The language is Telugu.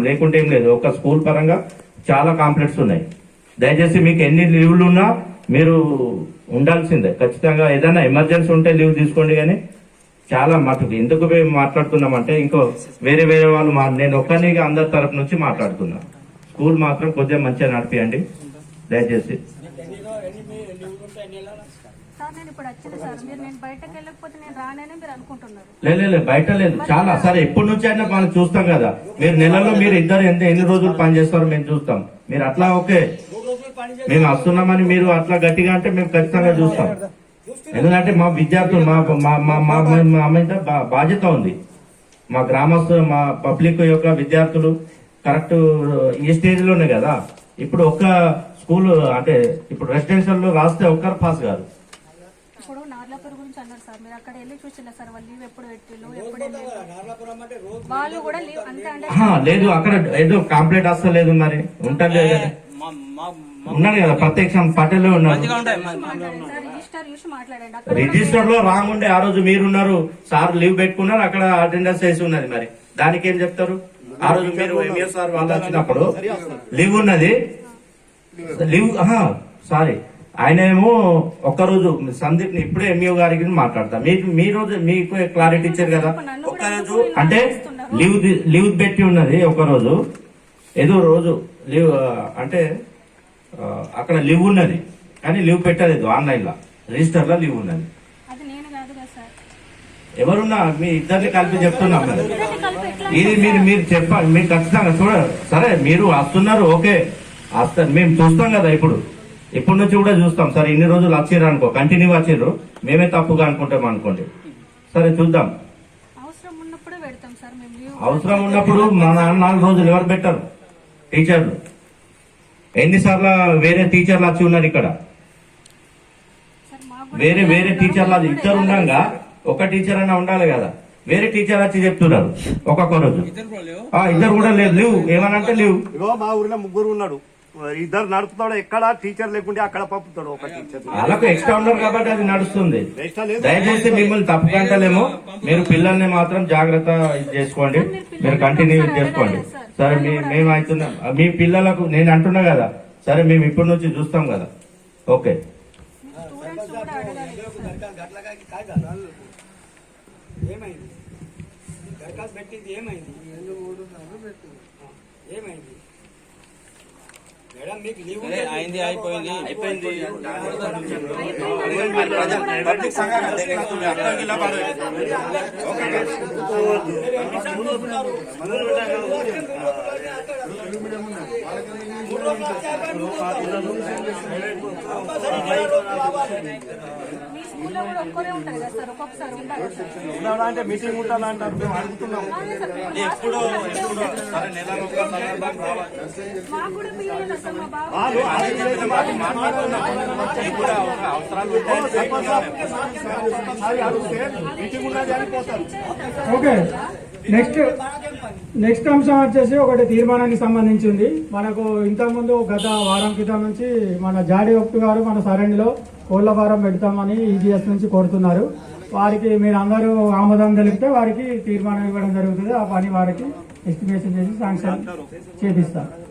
లేకుంటే ఏం లేదు. ఒక స్కూల్ పరంగా చాలా కాంప్లెక్స్ ఉన్నాయి. దయచేసి మీకు ఎన్ని లీవ్లు ఉన్నా మీరు ఉండాల్సిందే. ఖచ్చితంగా ఏదైనా ఎమర్జెన్సీ ఉంటే లీవ్ తీసుకోండి. కానీ చాలా మటుకు ఎందుకు మేము మాట్లాడుతున్నామంటే ఇంకో వేరే వేరే వాళ్ళు నేను ఒక్కరిగా అందరి తరపు నుంచి మాట్లాడుతున్నా. స్కూల్ మాత్రం కొద్దిగా మంచిగా నడిపియండి దయచేసి. లేదు బయట లేదు చాలా సరే. ఎప్పటి నుంచి అయినా మనం చూస్తాం కదా. మీరు నెలలో మీరు ఇద్దరు ఎన్ని రోజులు పని చేస్తారో మేము చూస్తాం. మీరు అట్లా ఓకే మేము వస్తున్నామని మీరు అట్లా గట్టిగా అంటే మేము ఖచ్చితంగా చూస్తాం. ఎందుకంటే మా విద్యార్థులు మా మీద బాధ్యత ఉంది. మా గ్రామస్తులు మా పబ్లిక్ యొక్క విద్యార్థులు కరెక్ట్ ఈ స్టేజ్ లోనే కదా. ఇప్పుడు ఒక్క స్కూల్ అంటే ఇప్పుడు రెసిడెన్షియల్ లో రాస్తే ఒక్కరు పాస్ కాదు. ఇప్పుడు నార్లాపూర్ గురించి అన్నారు సార్, మీరు అక్కడ వెళ్ళి చూసినా సార్ వాళ్ళు లీవ్ ఎప్పుడు పెట్టిళ్ళు వాళ్ళు కూడా లీవ్ అంతే లేదు. అక్కడ ఏదో కంప్లైంట్ వస్తలేదు మరి ఉంటుంది ఉన్నాడు కదా ప్రత్యక్షం పటేల్ ఉన్నారు. రిజిస్టర్ లో రాంగ్ ఉండే ఆ రోజు మీరున్నారు సార్ లీవ్ పెట్టుకున్నారు అక్కడ అటెండెన్స్ వేసి ఉన్నది. మరి దానికి ఏం చెప్తారు? ఆ రోజు మీరు ఎంఈఎస్ సార్ వాళ్ళు వచ్చినప్పుడు లీవ్ ఉన్నది. లీవ్ సారీ ఆయన ఏమో ఒక్కరోజు సందీప్ ని ఇప్పుడే ఎంఈఓ గారికి మాట్లాడతా. మీ రోజు మీకు క్లారిటీ ఇచ్చారు కదా. ఒక్కరోజు అంటే లీవ్ పెట్టి ఉన్నది ఒకరోజు ఏదో రోజు లీవ్ అంటే అక్కడ లీవ్ ఉన్నది కానీ లీవ్ పెట్టలేదు. ఆన్లైన్ లో రిజిస్టర్ లో లీవ్ ఉన్నది. ఎవరున్నా మీ ఇద్దరిని కలిపి చెప్తున్నాం. ఇది మీరు చెప్పాలి. మీరు ఖచ్చితంగా సరే మీరు వస్తున్నారు ఓకే వస్తారు మేము చూస్తాం కదా. ఇప్పటి నుంచి కూడా చూస్తాం. సరే ఇన్ని రోజులు వచ్చిర్రు అనుకో కంటిన్యూ వచ్చిర్రు మేమే తప్పుగా అనుకుంటాం అనుకోండి. సరే చూద్దాం. అవసరం ఉన్నప్పుడు మన 4 రోజులు ఎవరు పెట్టారు? టీచర్లు. ఎన్నిసార్లు వేరే టీచర్లు వచ్చి ఉన్నారు ఇక్కడ. వేరే టీచర్లు ఇద్దరు ఉండగా ఒక టీచర్ అయినా ఉండాలి కదా. వేరే టీచర్ వచ్చి చెప్తున్నారు ఒక్కొక్క రోజు. ఇద్దరు కూడా లేదు లీవ్ ఏమనంటే లీవ్. మా ఊరిలో 3 ఉన్నాడు. ఇద్దరు నడుపుతాడు. ఎక్కడ టీచర్ లేకుంటే అక్కడ పంపుతాడు ఒక టీచర్. వాళ్ళకు ఎక్స్ట్రా ఉన్నారు కాబట్టి అది నడుస్తుంది. దయచేసి మిమ్మల్ని తప్పకంటలేమో. మీరు పిల్లల్ని మాత్రం జాగ్రత్త చేసుకోండి. మీరు కంటిన్యూ చేసుకోండి. సరే మేము అవుతున్నాం మీ పిల్లలకు నేను అంటున్నా కదా. సరే మేము ఇప్పటి నుంచి చూస్తాం కదా. ఓకే అయింది అయిపోయింది. అంటే మీటింగ్ ఉండాలంటారు. మేము అడుగుతున్నాం ఎప్పుడు ఓకే నెక్స్ట్ అంశం వచ్చేసి ఒకటి తీర్మానానికి సంబంధించింది. మనకు ఇంతకుముందు గత వారం క్రితం నుంచి మన జాడి ఒప్పు గారు మన సరణిలో కోళ్ల ఫారం పెడతామని ఈజీఎస్ నుంచి కోరుతున్నారు. వారికి మీరు అందరూ ఆమోదం తెలిపితే వారికి తీర్మానం ఇవ్వడం జరుగుతుంది. ఆ పని వారికి ఎస్టిమేషన్ చేసి శాంక్షన్ చేపిస్తారు.